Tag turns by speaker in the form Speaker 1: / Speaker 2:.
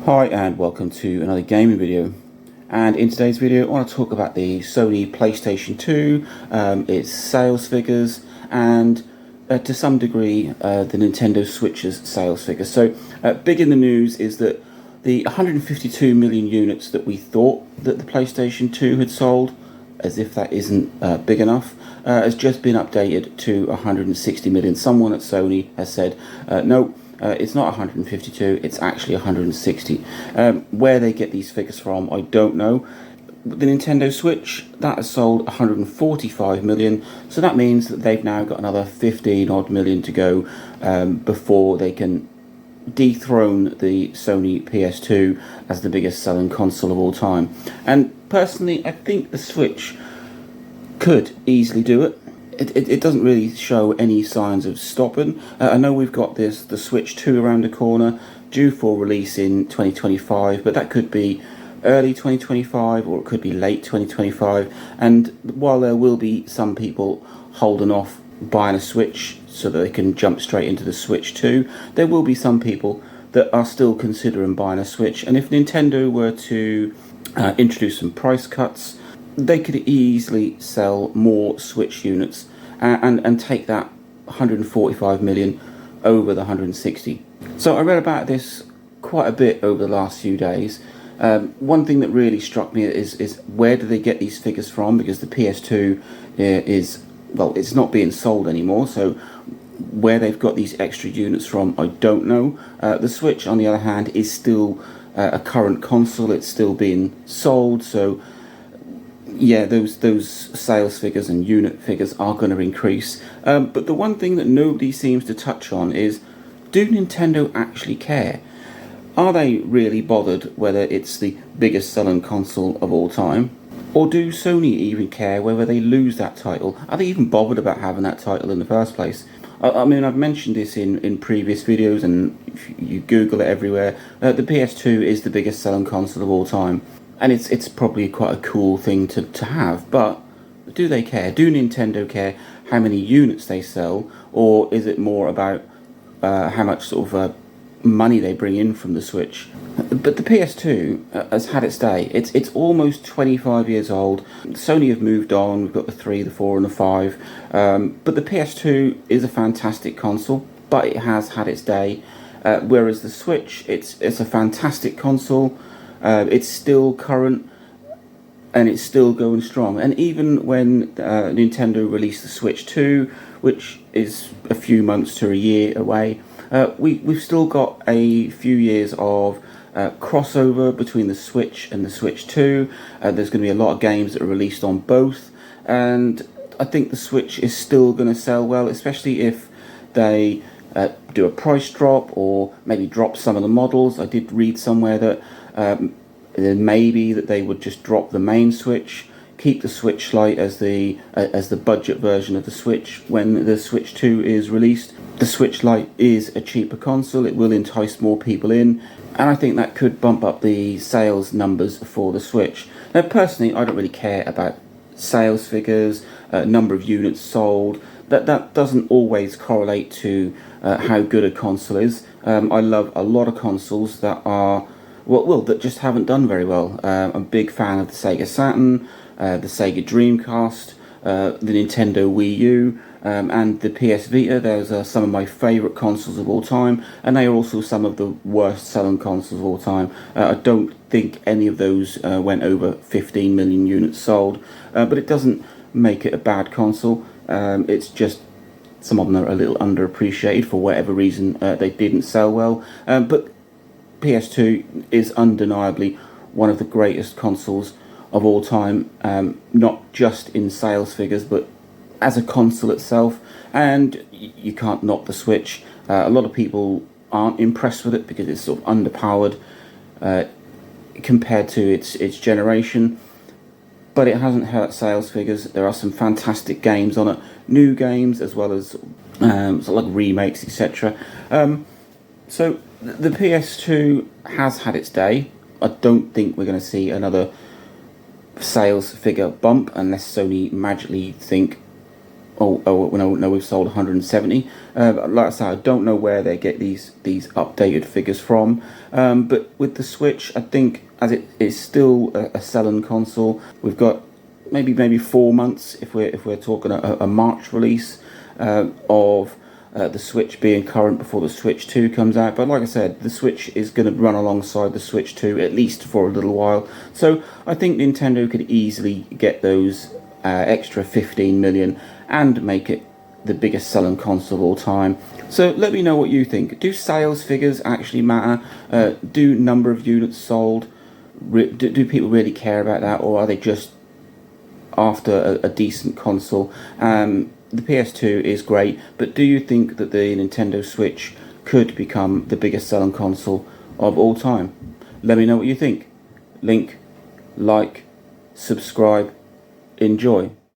Speaker 1: Hi and welcome to another gaming video, and in today's video I want to talk about the Sony PlayStation 2, its sales figures, and to some degree the Nintendo Switch's sales figures. So big in the news is that the 152 million units that we thought that the PlayStation 2 had sold, as if that isn't big enough, has just been updated to 160 million. Someone at Sony has said no, it's not 152, it's actually 160. Where they get these figures from, I don't know. The Nintendo Switch, that has sold 145 million, so that means that they've now got another 15 odd million to go before they can dethrone the Sony PS2 as the biggest selling console of all time. And personally, I think the Switch could easily do it. It doesn't really show any signs of stopping. I know we've got the Switch 2 around the corner, due for release in 2025, but that could be early 2025 or it could be late 2025. And while there will be some people holding off buying a Switch so that they can jump straight into the Switch 2, there will be some people that are still considering buying a Switch. And if Nintendo were to introduce some price cuts, they could easily sell more Switch units and take that 145 million over the 160. So I read about this quite a bit over the last few days. One thing that really struck me is where do they get these figures from, because the PS2 is, well, it's not being sold anymore, so where they've got these extra units from, I don't know. The Switch, on the other hand, is still a current console, it's still being sold, so yeah, those sales figures and unit figures are going to increase. But the one thing that nobody seems to touch on is, do Nintendo actually care? Are they really bothered whether it's the biggest selling console of all time? Or do Sony even care whether they lose that title? Are they even bothered about having that title in the first place? I mean, I've mentioned this in previous videos, and if you Google it everywhere, the PS2 is the biggest selling console of all time. And it's probably quite a cool thing to have, but do they care? Do Nintendo care how many units they sell, or is it more about how much sort of money they bring in from the Switch? But the PS2 has had its day. It's almost 25 years old. Sony have moved on. We've got the 3, the 4 and the 5. But the PS2 is a fantastic console, but it has had its day. Whereas the Switch, it's a fantastic console. It's still current and it's still going strong. And even when Nintendo released the Switch 2, which is a few months to a year away, we've still got a few years of crossover between the Switch and the Switch 2. There's going to be a lot of games that are released on both, and I think the Switch is still going to sell well, especially if they do a price drop or maybe drop some of the models. I did read somewhere that maybe that they would just drop the main Switch, keep the Switch Lite as the budget version of the Switch when the Switch 2 is released. The Switch Lite is a cheaper console, it will entice more people in, and I think that could bump up the sales numbers for the Switch. Now personally, I don't really care about sales figures, number of units sold. That doesn't always correlate to how good a console is. I love a lot of consoles that are that just haven't done very well. I'm a big fan of the Sega Saturn, the Sega Dreamcast, the Nintendo Wii U, and the PS Vita. Those are some of my favourite consoles of all time, and they are also some of the worst selling consoles of all time. I don't think any of those went over 15 million units sold, but it doesn't make it a bad console. It's just some of them are a little underappreciated for whatever reason. They didn't sell well, but PS2 is undeniably one of the greatest consoles of all time, not just in sales figures but as a console itself. And you can't knock the Switch. A lot of people aren't impressed with it because it's sort of underpowered compared to its generation, but it hasn't hurt sales figures. There are some fantastic games on it, new games as well as sort of like remakes, etc. So the PS2 has had its day. I don't think we're going to see another sales figure bump unless Sony magically think, no, we've sold 170. Like I said, I don't know where they get these updated figures from. But with the Switch, I think as it is still a selling console, we've got maybe 4 months if we're talking a March release of the Switch being current before the Switch 2 comes out. But like I said, the Switch is going to run alongside the Switch 2 at least for a little while. So I think Nintendo could easily get those extra 15 million and make it the biggest selling console of all time. So let me know what you think. Do sales figures actually matter? Do number of units sold? Do people really care about that, or are they just after a decent console? The PS2 is great, but do you think that the Nintendo Switch could become the biggest selling console of all time? Let me know what you think. Link, like, subscribe, enjoy.